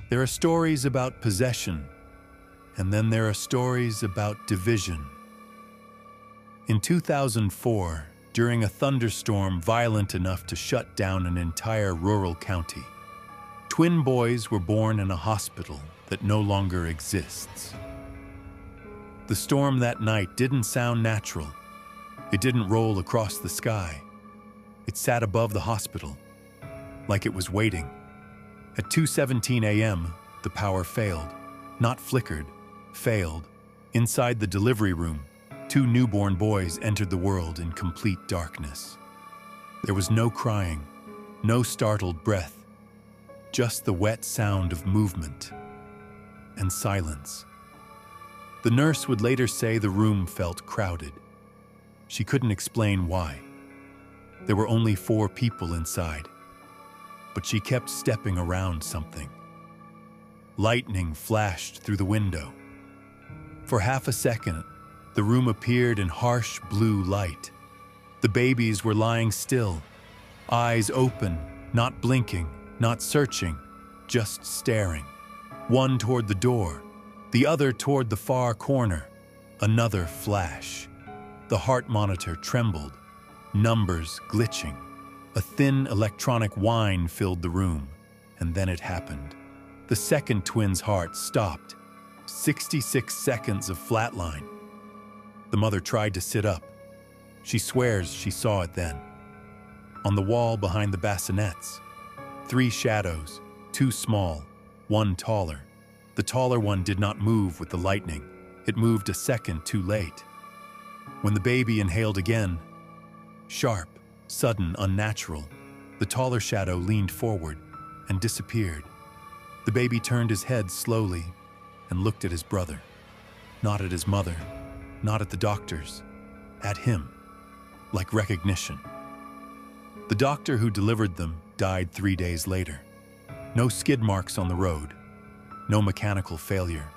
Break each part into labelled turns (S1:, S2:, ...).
S1: There are stories about possession, and then there are stories about division. In 2004, during a thunderstorm violent enough to shut down an entire rural county, twin boys were born in a hospital that no longer exists. The storm that night didn't sound natural. It didn't roll across the sky. It sat above the hospital, like it was waiting. At 2:17 a.m., the power failed. Not flickered, failed. Inside the delivery room, two newborn boys entered the world in complete darkness. There was no crying, no startled breath, just the wet sound of movement and silence. The nurse would later say the room felt crowded. She couldn't explain why. There were only 4 people inside, but she kept stepping around something. Lightning flashed through the window. For half a second, the room appeared in harsh blue light. The babies were lying still, eyes open, not blinking, not searching, just staring. One toward the door, the other toward the far corner. Another flash. The heart monitor trembled, numbers glitching. A thin electronic whine filled the room, and then it happened. The second twin's heart stopped. 66 seconds of flatline. The mother tried to sit up. She swears she saw it then. On the wall behind the bassinets, 3 shadows, 2 small, 1 taller. The taller one did not move with the lightning. It moved a second too late. When the baby inhaled again, sharp, sudden, unnatural, the taller shadow leaned forward and disappeared. The baby turned his head slowly and looked at his brother. Not at his mother, not at the doctors, at him, like recognition. The doctor who delivered them died 3 days later. No skid marks on the road, no mechanical failure.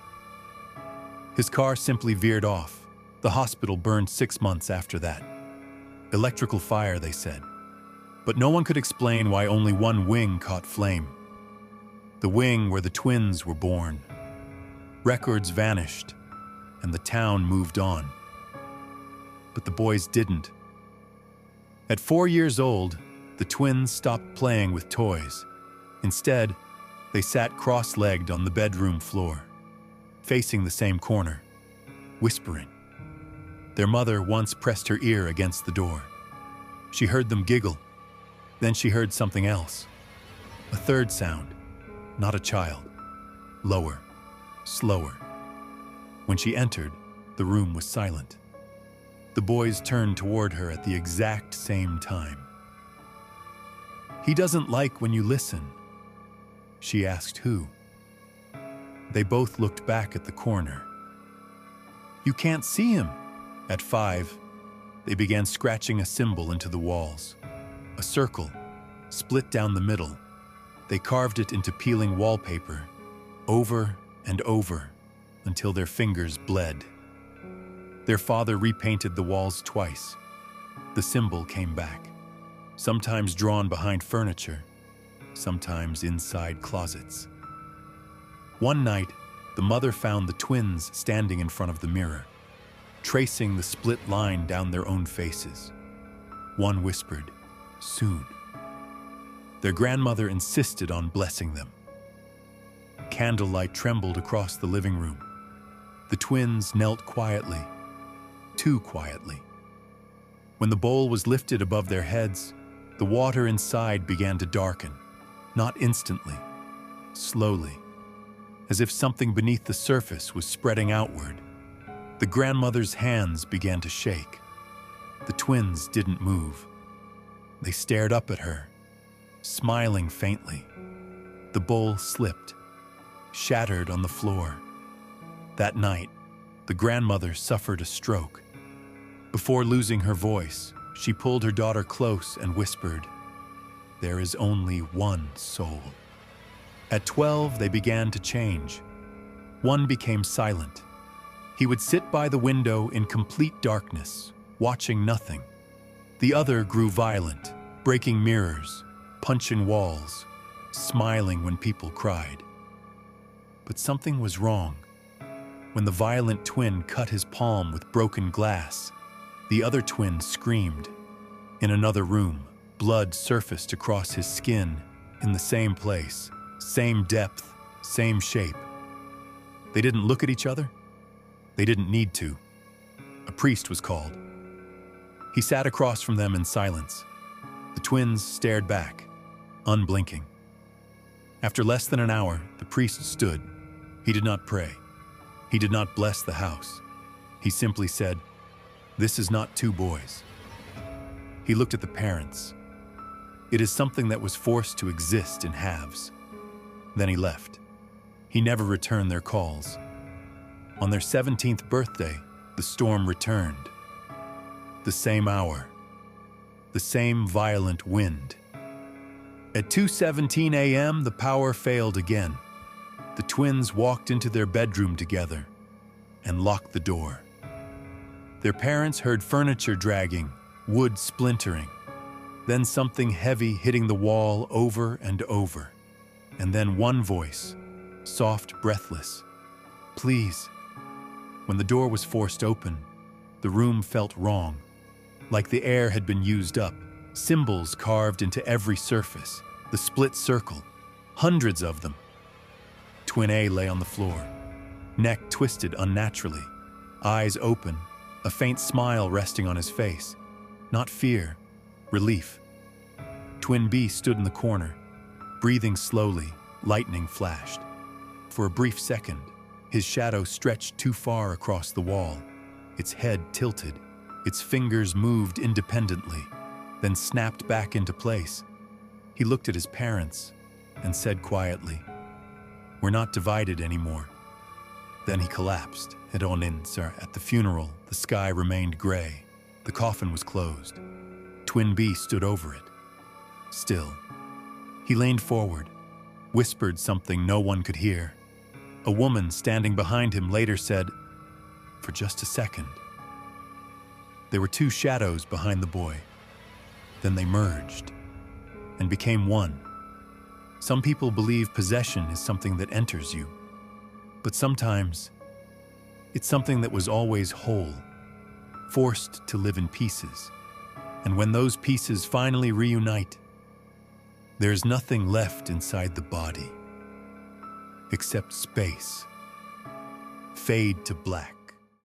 S1: His car simply veered off. The hospital burned 6 months after that. Electrical fire, they said. But no one could explain why only one wing caught flame. The wing where the twins were born. Records vanished, and the town moved on. But the boys didn't. At 4 years old, the twins stopped playing with toys. Instead, they sat cross-legged on the bedroom floor, facing the same corner, whispering. Their mother once pressed her ear against the door. She heard them giggle. Then she heard something else. A third sound, not a child. Lower, slower. When she entered, the room was silent. The boys turned toward her at the exact same time. "He doesn't like when you listen." She asked who. They both looked back at the corner. "You can't see him." At 5, they began scratching a symbol into the walls. A circle, split down the middle. They carved it into peeling wallpaper, over and over, until their fingers bled. Their father repainted the walls twice. The symbol came back, sometimes drawn behind furniture, sometimes inside closets. One night, the mother found the twins standing in front of the mirror, tracing the split line down their own faces. One whispered, "Soon." Their grandmother insisted on blessing them. Candlelight trembled across the living room. The twins knelt quietly, too quietly. When the bowl was lifted above their heads, the water inside began to darken, not instantly, slowly, as if something beneath the surface was spreading outward. The grandmother's hands began to shake. The twins didn't move. They stared up at her, smiling faintly. The bowl slipped, shattered on the floor. That night, the grandmother suffered a stroke. Before losing her voice, she pulled her daughter close and whispered, "There is only one soul." At 12, they began to change. One became silent. He would sit by the window in complete darkness, watching nothing. The other grew violent, breaking mirrors, punching walls, smiling when people cried. But something was wrong. When the violent twin cut his palm with broken glass, the other twin screamed. In another room, blood surfaced across his skin in the same place, same depth, same shape. They didn't look at each other. They didn't need to. A priest was called. He sat across from them in silence. The twins stared back, unblinking. After less than an hour, the priest stood. He did not pray. He did not bless the house. He simply said, "This is not two boys." He looked at the parents. It is something that was forced to exist in halves. Then he left. He never returned their calls. On their 17th birthday, the storm returned. The same hour. The same violent wind. At 2:17 a.m., the power failed again. The twins walked into their bedroom together and locked the door. Their parents heard furniture dragging, wood splintering, then something heavy hitting the wall over and over, and then one voice, soft, breathless, "Please." When the door was forced open, the room felt wrong, like the air had been used up, symbols carved into every surface, the split circle, hundreds of them. Twin A lay on the floor, neck twisted unnaturally, eyes open, a faint smile resting on his face. Not fear, relief. Twin B stood in the corner, breathing slowly, lightning flashed. For a brief second, his shadow stretched too far across the wall. Its head tilted, its fingers moved independently, then snapped back into place. He looked at his parents and said quietly, "We're not divided anymore." Then he collapsed. At the funeral, the sky remained gray. The coffin was closed. Twin B stood over it. Still. He leaned forward, whispered something no one could hear. A woman standing behind him later said, "For just a second." There were two shadows behind the boy. Then they merged and became one. Some people believe possession is something that enters you, but sometimes it's something that was always whole, forced to live in pieces. And when those pieces finally reunite, there's nothing left inside the body except space, fade to black.